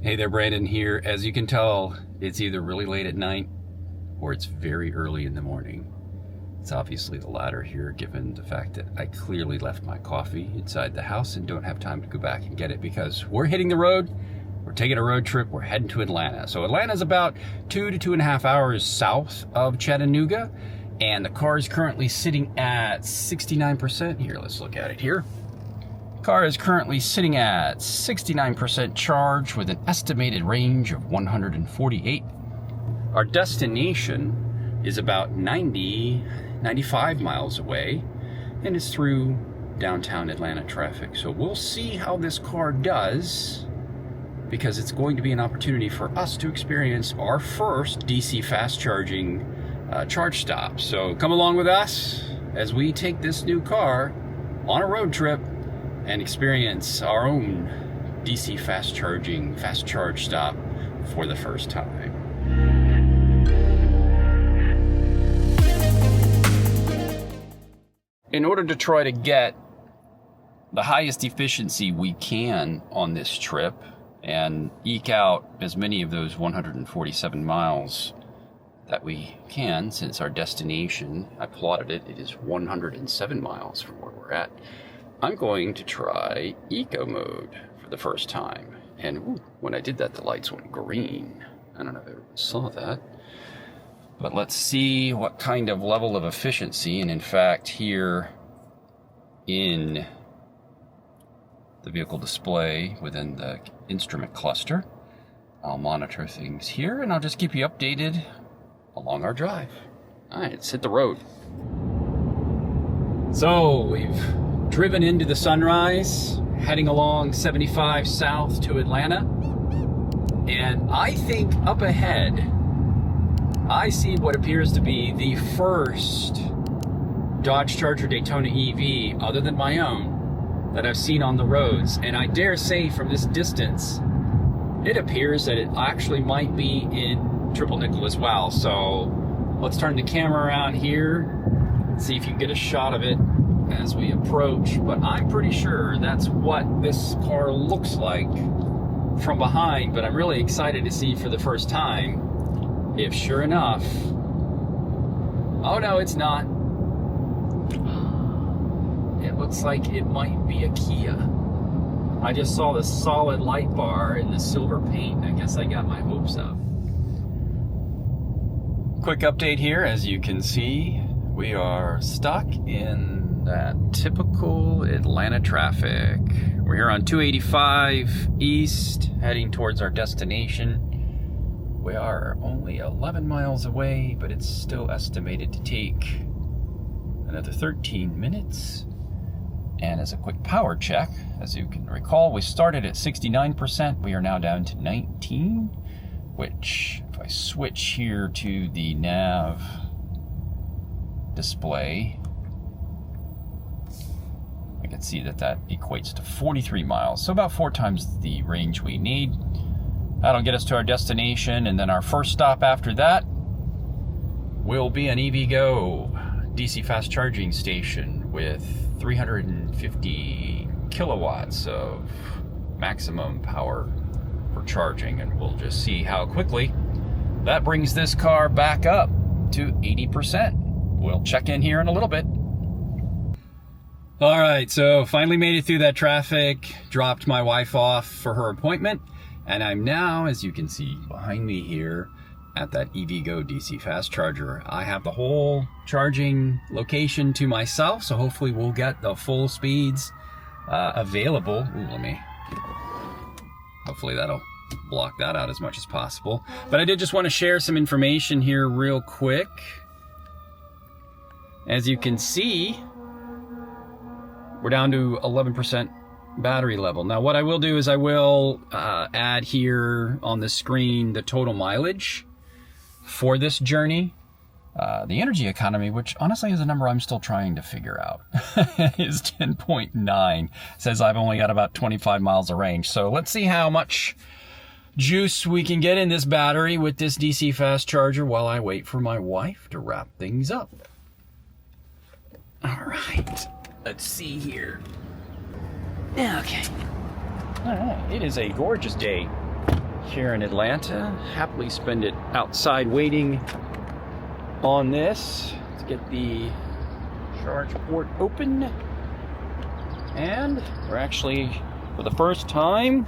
Hey there, Brandon here. As you can tell, it's either really late at night or it's very early in the morning. It's obviously the latter here, given the fact that I clearly left my coffee inside the house and don't have time to go back and get it because we're hitting the road. We're taking a road trip. We're heading to Atlanta. So Atlanta's about 2 to 2.5 hours south of Chattanooga, and the car is currently sitting at 69%. Here, let's look at it here. Car is currently sitting at 69% charge with an estimated range of 148. Our destination is about 95 miles away, and it's through downtown Atlanta traffic. So we'll see how this car does, because it's going to be an opportunity for us to experience our first DC fast charging charge stop. So come along with us as we take this new car on a road trip and experience our own DC fast charge stop for the first time. In order to try to get the highest efficiency we can on this trip and eke out as many of those 147 miles that we can, since our destination, I plotted it, it is 107 miles from where we're at, I'm going to try eco mode for the first time. And ooh, when I did that, the lights went green. I don't know if everyone saw that. But let's see what kind of level of efficiency. And in fact, here in the vehicle display within the instrument cluster, I'll monitor things here and I'll just keep you updated along our drive. All right, let's hit the road. So we've driven into the sunrise, heading along 75 south to Atlanta. And I think up ahead, I see what appears to be the first Dodge Charger Daytona EV, other than my own, that I've seen on the roads. And I dare say from this distance, it appears that it actually might be in triple nickel as well. So let's turn the camera around here, see if you can get a shot of it as we approach. But I'm pretty sure that's what this car looks like from behind. But I'm really excited to see for the first time if, sure enough, oh no, it's not. It looks like it might be a Kia. I just saw the solid light bar in the silver paint. I guess I got my hopes up. Quick update here. As you can see, we are stuck in that typical Atlanta traffic. We're here on 285 East, heading towards our destination. We are only 11 miles away, but it's still estimated to take another 13 minutes. And as a quick power check, as you can recall, we started at 69%. We are now down to 19, which if I switch here to the nav display, I can see that that equates to 43 miles. So about 4 times the range we need. That'll get us to our destination, and then our first stop after that will be an EVgo DC fast charging station with 350 kilowatts of maximum power for charging, and we'll just see how quickly that brings this car back up to 80%. We'll check in here in a little bit. All right, so finally made it through that traffic, dropped my wife off for her appointment, and I'm now, as you can see behind me here, at that EVgo DC fast charger. I have the whole charging location to myself, so hopefully we'll get the full speeds available. Ooh, hopefully that'll block that out as much as possible. But I did just want to share some information here real quick. As you can see, we're down to 11% battery level. Now what I will do is I will add here on the screen the total mileage for this journey. The energy economy, which honestly is a number I'm still trying to figure out, is 10.9. Says I've only got about 25 miles of range. So let's see how much juice we can get in this battery with this DC fast charger while I wait for my wife to wrap things up. All right, let's see here. Okay. All right, it is a gorgeous day here in Atlanta. Happily spend it outside waiting on this. Let's get the charge port open. And we're actually, for the first time,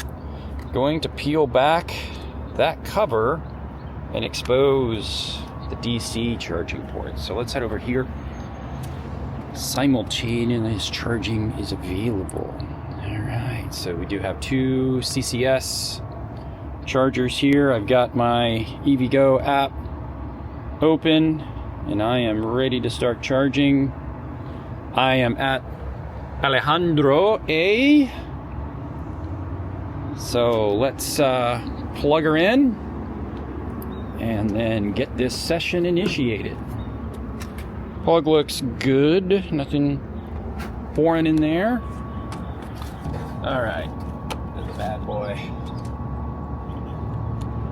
going to peel back that cover and expose the DC charging port. So let's head over here. Simultaneous charging is available. Alright, so we do have two CCS chargers here. I've got my EVgo app open and I am ready to start charging. I am at Alejandro A. So let's plug her in and then get this session initiated. Plug looks good, nothing foreign in there. All right, there's the bad boy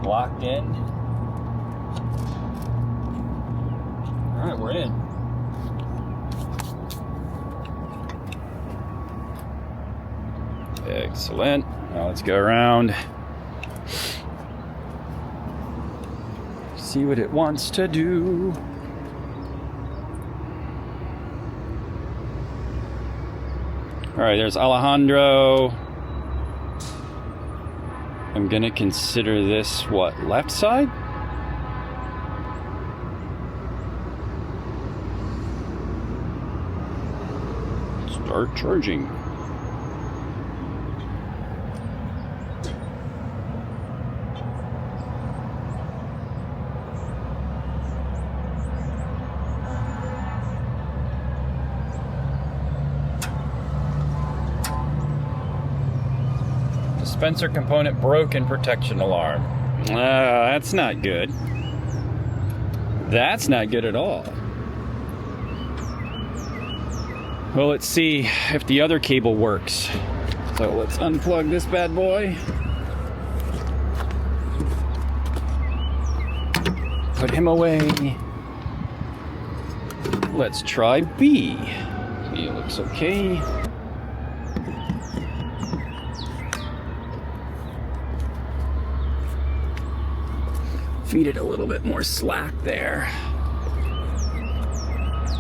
locked in. All right, we're in. Excellent. Now let's go around. See what it wants to do. All right, there's Alejandro. I'm gonna consider this, what, left side? Start charging. Dispenser component broken, protection alarm. That's not good. That's not good at all. Well, let's see if the other cable works. So let's unplug this bad boy. Put him away. Let's try B. B looks okay. Feed it a little bit more slack there.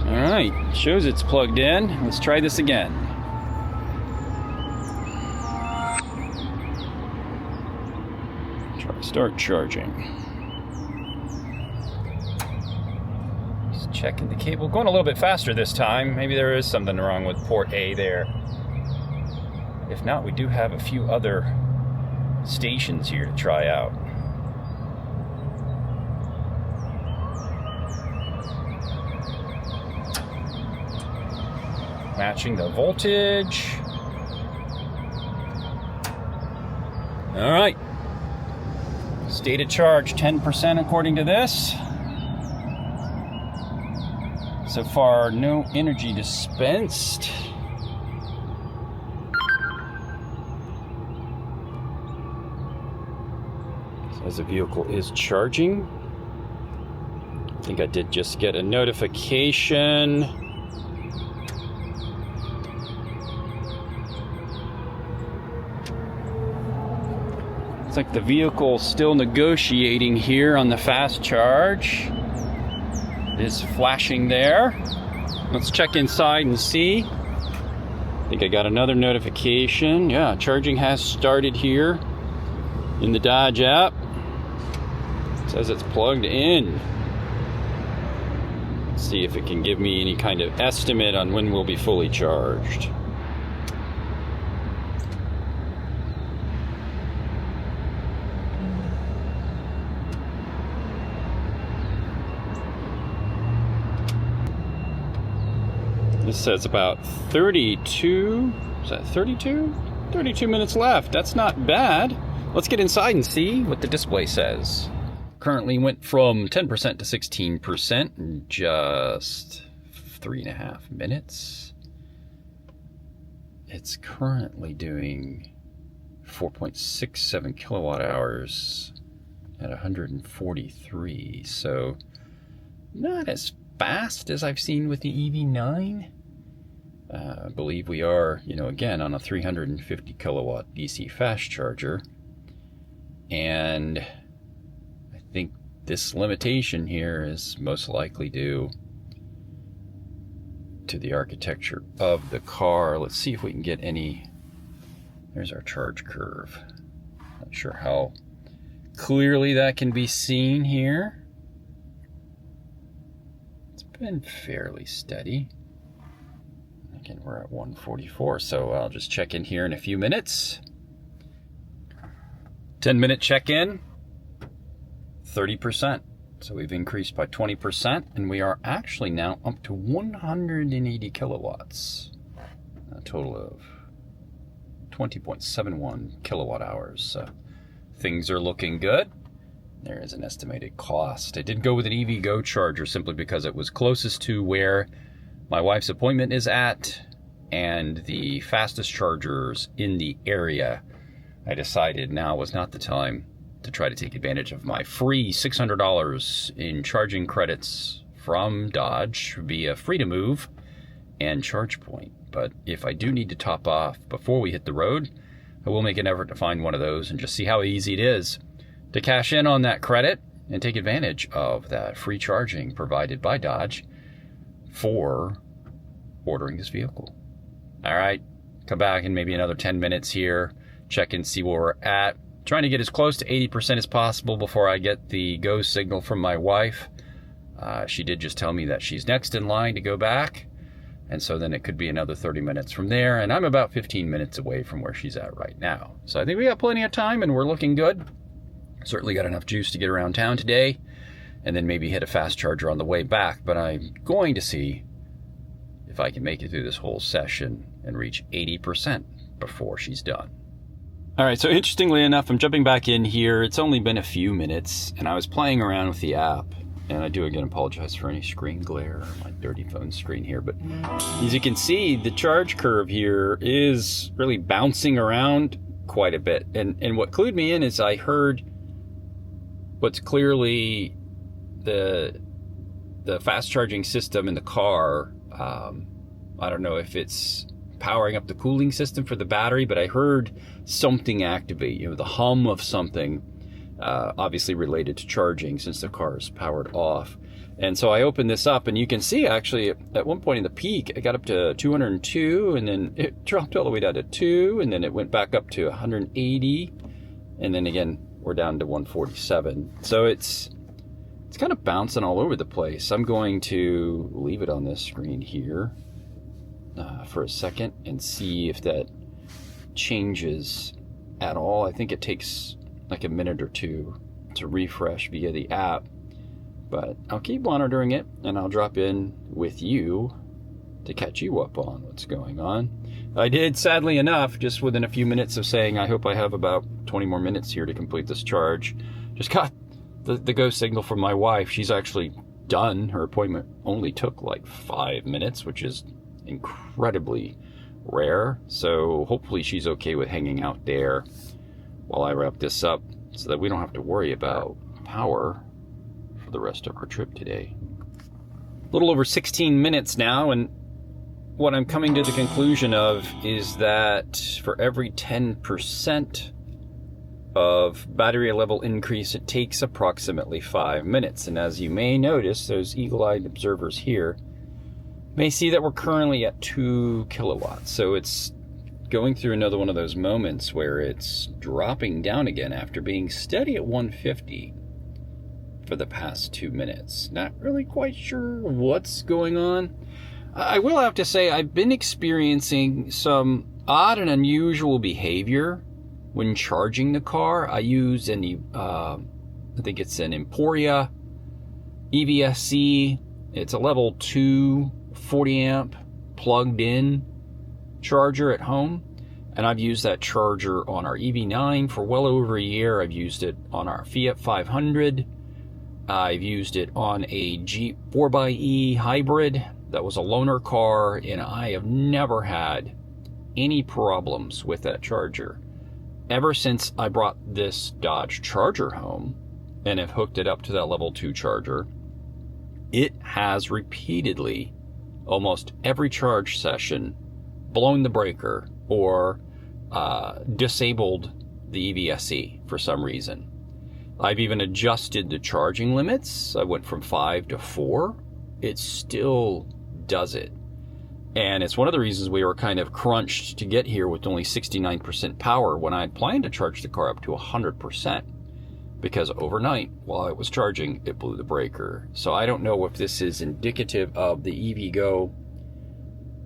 All right, shows it's plugged in. Let's try this again. Start charging. Just checking the cable. Going a little bit faster this time. Maybe there is something wrong with port A there. If not, we do have a few other stations here to try out. Matching the voltage. All right. Stated charge 10% according to this. So far, no energy dispensed. Says the vehicle is charging. I think I did just get a notification. Looks like the vehicle's still negotiating here on the fast charge. It is flashing there. Let's check inside and see. I think I got another notification. Yeah, charging has started here in the Dodge app. It says it's plugged in. Let's see if it can give me any kind of estimate on when we'll be fully charged. This says about 32, is that 32? 32 minutes left. That's not bad. Let's get inside and see what the display says. Currently went from 10% to 16% in just 3.5 minutes. It's currently doing 4.67 kilowatt hours at 143. So not as fast as I've seen with the EV9. I believe we are, again on a 350 kilowatt DC fast charger. And And I think this limitation here is most likely due to the architecture of the car. Let's see if we can get any. There's our charge curve. Not sure how clearly that can be seen here. It's been fairly steady. Again, we're at 144, so I'll just check in here in a few minutes. 10-minute check-in, 30%. So we've increased by 20%, and we are actually now up to 180 kilowatts. A total of 20.71 kilowatt hours. So things are looking good. There is an estimated cost. I did go with an EV Go charger simply because it was closest to where my wife's appointment is at and the fastest chargers in the area. I decided now was not the time to try to take advantage of my free $600 in charging credits from Dodge via Free to Move and ChargePoint. But if I do need to top off before we hit the road, I will make an effort to find one of those and just see how easy it is to cash in on that credit and take advantage of that free charging provided by Dodge for ordering this vehicle. All right, come back in maybe another 10 minutes here, check and see where we're at. Trying to get as close to 80% as possible before I get the go signal from my wife. She did just tell me that she's next in line to go back. And so then it could be another 30 minutes from there. And I'm about 15 minutes away from where she's at right now. So I think we got plenty of time and we're looking good. Certainly got enough juice to get around town today. And then maybe hit a fast charger on the way back. But I'm going to see if I can make it through this whole session and reach 80% before she's done. All right, so interestingly enough, I'm jumping back in here. It's only been a few minutes, and I was playing around with the app. And I do again apologize for any screen glare on my dirty phone screen here. But as you can see, the charge curve here is really bouncing around quite a bit. And what clued me in is I heard what's clearly the fast charging system in the car. I don't know if it's powering up the cooling system for the battery, but I heard something activate, the hum of something, obviously related to charging since the car is powered off. And so I opened this up and you can see actually at one point in the peak, it got up to 202 and then it dropped all the way down to 2 and then it went back up to 180. And then again, we're down to 147. So it's kind of bouncing all over the place. I'm going to leave it on this screen here for a second and see if that changes at all. I think it takes like a minute or two to refresh via the app, but I'll keep monitoring it and I'll drop in with you to catch you up on what's going on. I did, sadly enough, just within a few minutes of saying I hope I have about 20 more minutes here to complete this charge, just got the go signal from my wife. She's actually done. Her appointment only took like 5 minutes, which is incredibly rare. So hopefully she's okay with hanging out there while I wrap this up so that we don't have to worry about power for the rest of our trip today. A little over 16 minutes now, and what I'm coming to the conclusion of is that for every 10% of battery level increase, it takes approximately 5 minutes. And as you may notice, those eagle-eyed observers here may see that we're currently at 2 kilowatts. So it's going through another one of those moments where it's dropping down again after being steady at 150 for the past 2 minutes. Not really quite sure what's going on. I will have to say I've been experiencing some odd and unusual behavior when charging the car. I use I think it's an Emporia EVSC. It's a level 2 40 amp plugged in charger at home, and I've used that charger on our EV9 for well over a year. I've used it on our Fiat 500. I've used it on a Jeep 4xe hybrid that was a loaner car, and I have never had any problems with that charger. Ever since I brought this Dodge Charger home and have hooked it up to that level 2 charger, it has repeatedly, almost every charge session, blown the breaker or disabled the EVSE for some reason. I've even adjusted the charging limits. I went from 5 to 4. It still does it. And it's one of the reasons we were kind of crunched to get here with only 69% power when I had planned to charge the car up to 100%. Because overnight, while I was charging, it blew the breaker. So I don't know if this is indicative of the EVgo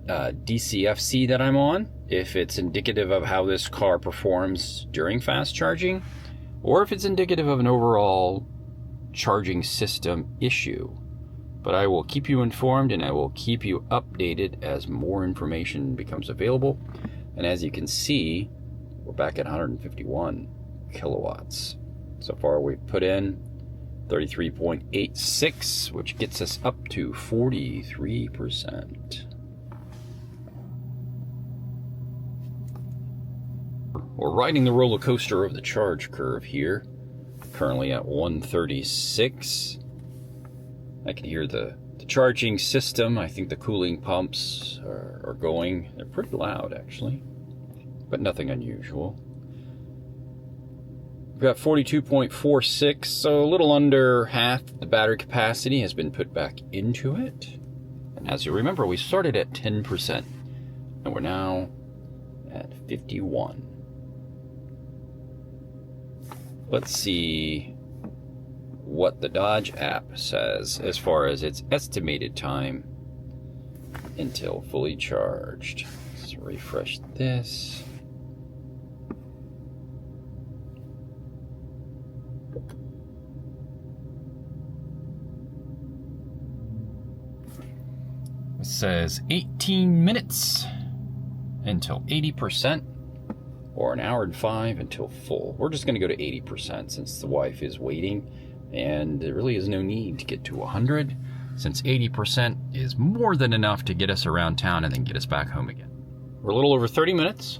DCFC that I'm on, if it's indicative of how this car performs during fast charging, or if it's indicative of an overall charging system issue. But I will keep you informed and I will keep you updated as more information becomes available. And as you can see, we're back at 151 kilowatts. So far we've put in 33.86, which gets us up to 43%. We're riding the roller coaster of the charge curve here. Currently at 136. I can hear the charging system. I think the cooling pumps are going. They're pretty loud, actually, but nothing unusual. We've got 42.46, so a little under half the battery capacity has been put back into it. And as you remember, we started at 10%, and we're now at 51. Let's see what the Dodge app says as far as its estimated time until fully charged. Let's refresh this. It says 18 minutes until 80%. Or an hour and 5 until full. We're just going to go to 80% since the wife is waiting, and there really is no need to get to 100 since 80% is more than enough to get us around town and then get us back home again. We're a little over 30 minutes,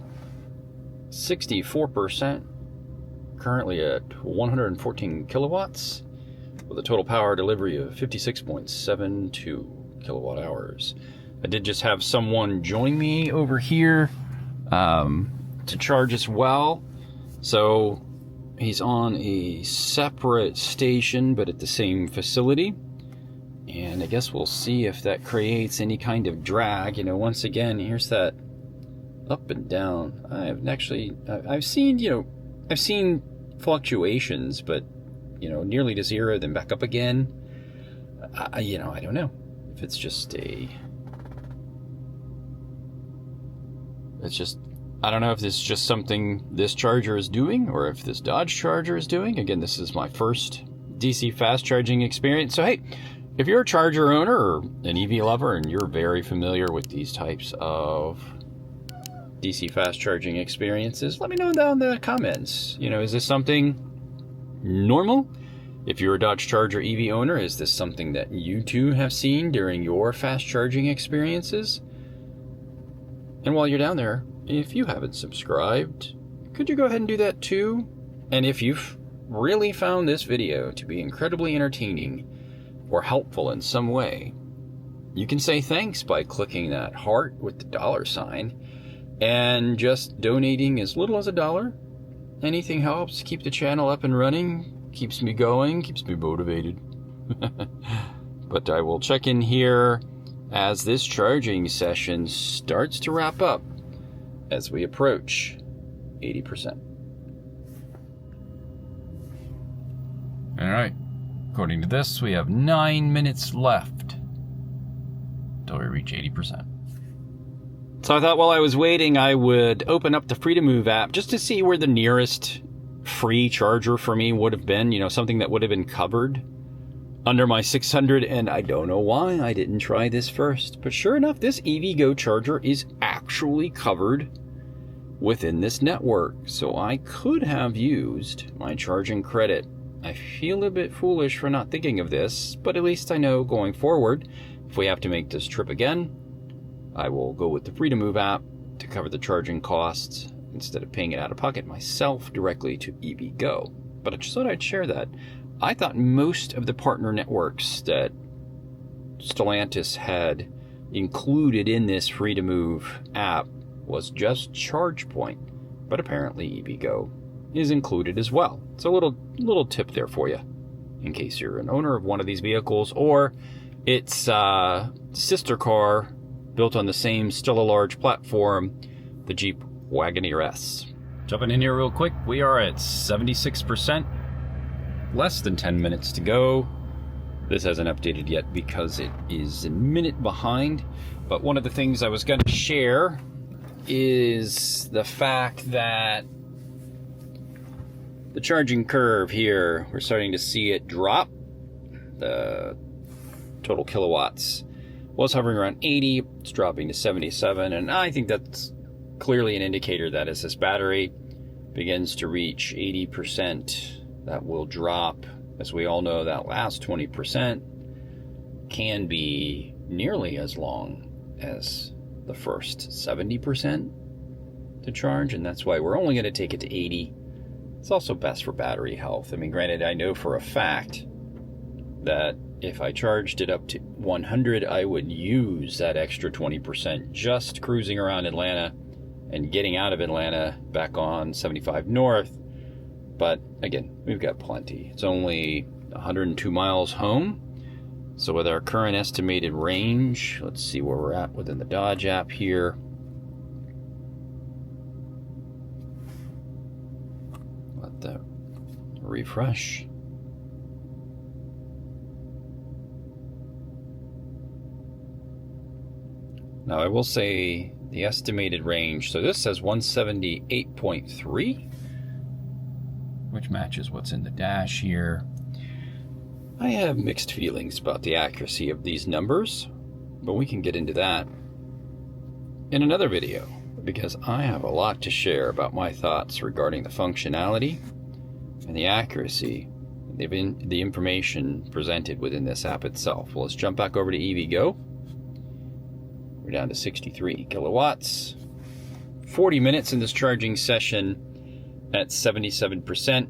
64%, currently at 114 kilowatts with a total power delivery of 56.72 kilowatt hours. I did just have someone join me over here to charge as well, so he's on a separate station but at the same facility, and I guess we'll see if that creates any kind of drag. You know, once again, here's that up and down. I've seen fluctuations, but nearly to zero, then back up again. I don't know if it's just I don't know if this is just something this charger is doing or if this Dodge charger is doing. Again, this is my first DC fast charging experience. So hey, if you're a charger owner or an EV lover and you're very familiar with these types of DC fast charging experiences, let me know down in the comments. Is this something normal? If you're a Dodge Charger EV owner, is this something that you too have seen during your fast charging experiences? And while you're down there, if you haven't subscribed, could you go ahead and do that too? And if you've really found this video to be incredibly entertaining or helpful in some way, you can say thanks by clicking that heart with the $sign and just donating as little as $1. Anything helps keep the channel up and running, keeps me going, keeps me motivated. But I will check in here as this charging session starts to wrap up as we approach 80%. All right, according to this, we have 9 minutes left until we reach 80%. So I thought while I was waiting, I would open up the Free2Move app just to see where the nearest free charger for me would have been, something that would have been covered under my 600, and I don't know why I didn't try this first, but sure enough, this EVgo charger is actually covered within this network, so I could have used my charging credit. I feel a bit foolish for not thinking of this, but at least I know going forward, if we have to make this trip again, I will go with the Free2Move app to cover the charging costs instead of paying it out of pocket myself directly to EVgo. But I just thought I'd share that. I thought most of the partner networks that Stellantis had included in this Free2Move app was just ChargePoint, but apparently EVgo is included as well. So a little tip there for you, in case you're an owner of one of these vehicles, or it's sister car built on the same, still a large platform, the Jeep Wagoneer S. Jumping in here real quick, we are at 76%, less than 10 minutes to go. This hasn't updated yet because it is a minute behind, but one of the things I was going to share is the fact that the charging curve here, we're starting to see it drop. The total kilowatts was hovering around 80, it's dropping to 77, and I think that's clearly an indicator that as this battery begins to reach 80%, that will drop. As we all know, that last 20% can be nearly as long as the first 70% to charge, and that's why we're only going to take it to 80. It's also best for battery health. I mean, granted, I know for a fact that if I charged it up to 100, I would use that extra 20% just cruising around Atlanta and getting out of Atlanta back on 75 North. But again, we've got plenty. It's only 102 miles home. So with our current estimated range, let's see where we're at within the Dodge app here. Let that refresh. Now I will say the estimated range, so this says 178.3, which matches what's in the dash here. I have mixed feelings about the accuracy of these numbers, but we can get into that in another video, because I have a lot to share about my thoughts regarding the functionality and the accuracy of the information presented within this app itself. Well, let's jump back over to EVgo. We're down to 63 kilowatts. 40 minutes in this charging session at 77%.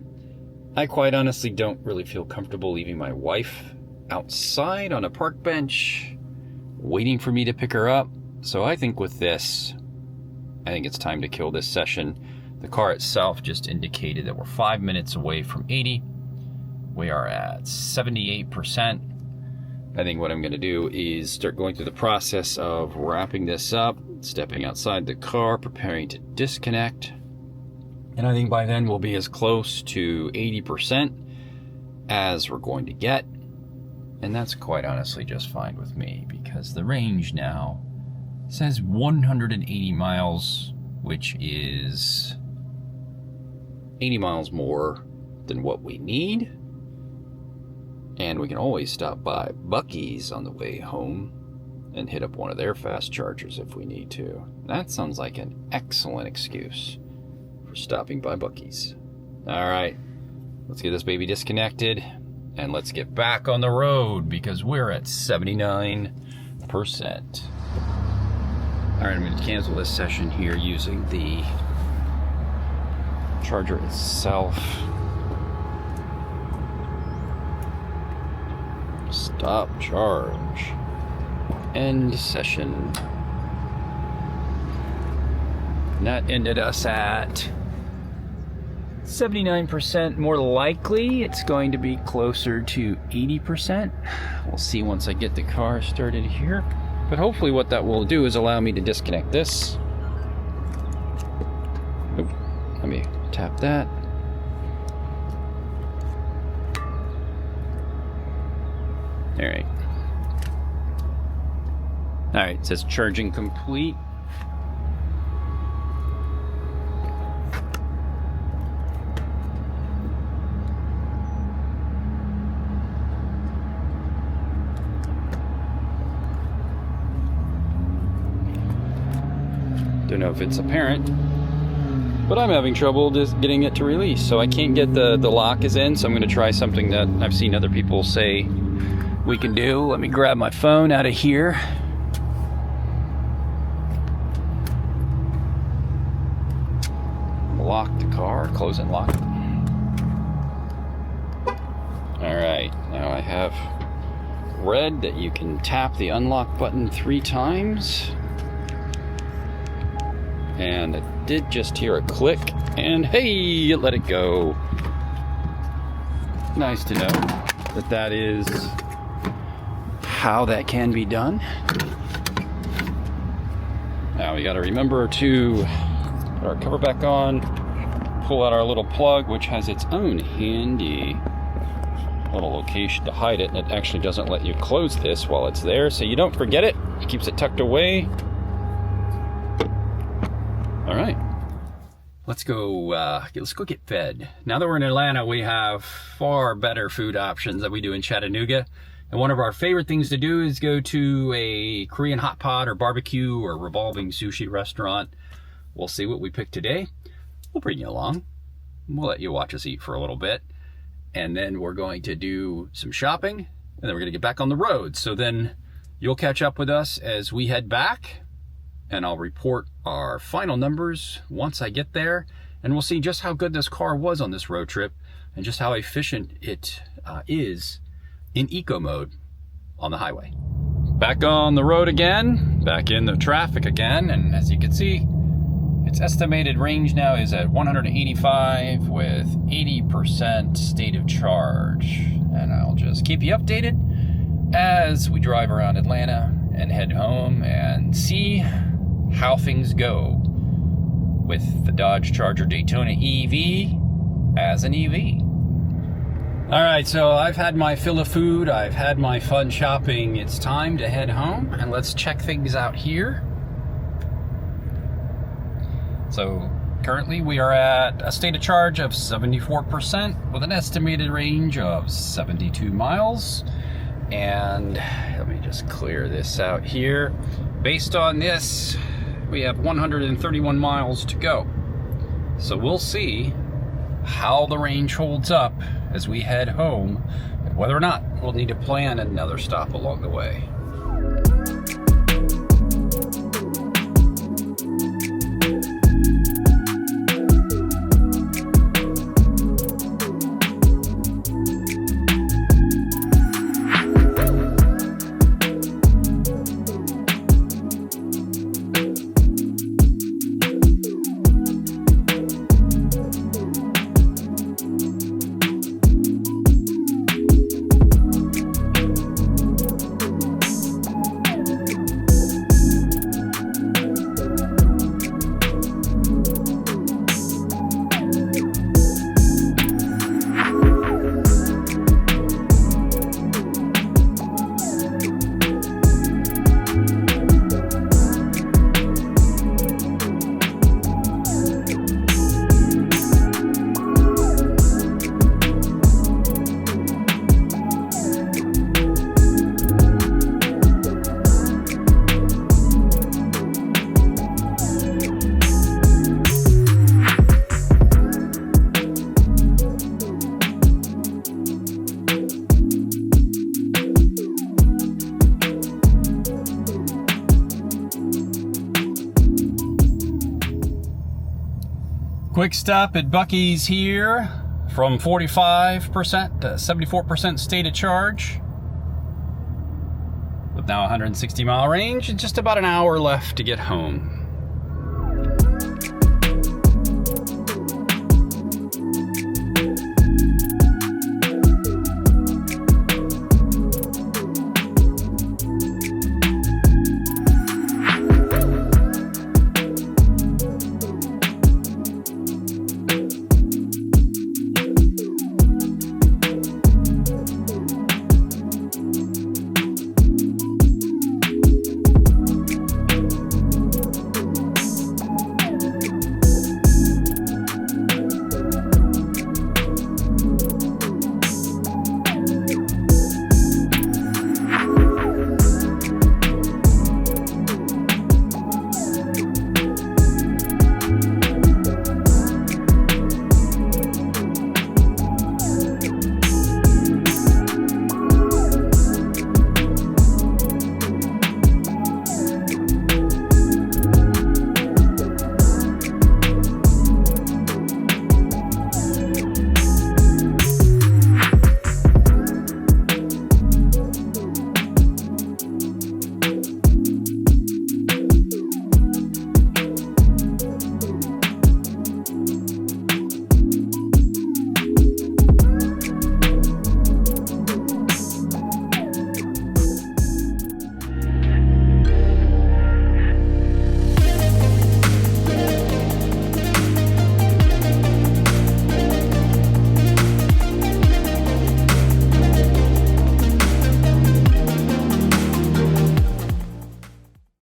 I quite honestly don't really feel comfortable leaving my wife outside on a park bench waiting for me to pick her up. So I think with this, I think it's time to kill this session. The car itself just indicated that we're 5 minutes away from 80. We are at 78%. I think what I'm going to do is start going through the process of wrapping this up, stepping outside the car, preparing to disconnect. And I think by then we'll be as close to 80% as we're going to get. And that's quite honestly just fine with me, because the range now says 180 miles, which is 80 miles more than what we need. And we can always stop by Buc-ee's on the way home and hit up one of their fast chargers if we need to. That sounds like an excellent excuse for stopping by Buc-ee's. All right, let's get this baby disconnected and let's get back on the road, because we're at 79%. All right, I'm going to cancel this session here using the charger itself. Stop charge. End session. And that ended us at 79%. More likely, it's going to be closer to 80%. We'll see once I get the car started here. But hopefully what that will do is allow me to disconnect this. Oop, let me tap that. All right. All right, it says charging complete. Don't know if it's apparent, but I'm having trouble just getting it to release. So I can't get the lock is in, so I'm going to try something that I've seen other people say we can do. Let me grab my phone out of here. Lock the car, close and lock. All right, now I have read that you can tap the unlock button 3 times. and I did just hear a click, and hey, it let it go. Nice to know that that is how that can be done. Now we got to remember to put our cover back on, pull out our little plug, which has its own handy little location to hide it, and it actually doesn't let you close this while it's there, so you don't forget it. It keeps it tucked away. All right, let's go get fed. Now that we're in Atlanta, we have far better food options than we do in Chattanooga. And one of our favorite things to do is go to a Korean hot pot or barbecue or revolving sushi restaurant. We'll see what we pick today. We'll bring you along. We'll let you watch us eat for a little bit. And then we're going to do some shopping, and then we're going to get back on the road. So then you'll catch up with us as we head back, and I'll report our final numbers once I get there. And we'll see just how good this car was on this road trip and just how efficient it is in eco mode on the highway. Back on the road again, back in the traffic again, and as you can see, its estimated range now is at 185 with 80% state of charge. And I'll just keep you updated as we drive around Atlanta and head home and see how things go with the Dodge Charger Daytona EV as an EV. All right, so I've had my fill of food, I've had my fun shopping. It's time to head home, and let's check things out here. So currently we are at a state of charge of 74% with an estimated range of 72 miles. And let me just clear this out here. Based on this, we have 131 miles to go. So we'll see how the range holds up as we head home, and whether or not we'll need to plan another stop along the way. Quick stop at Buc-ee's here, from 45% to 74% state of charge, with now 160 mile range and just about an hour left to get home.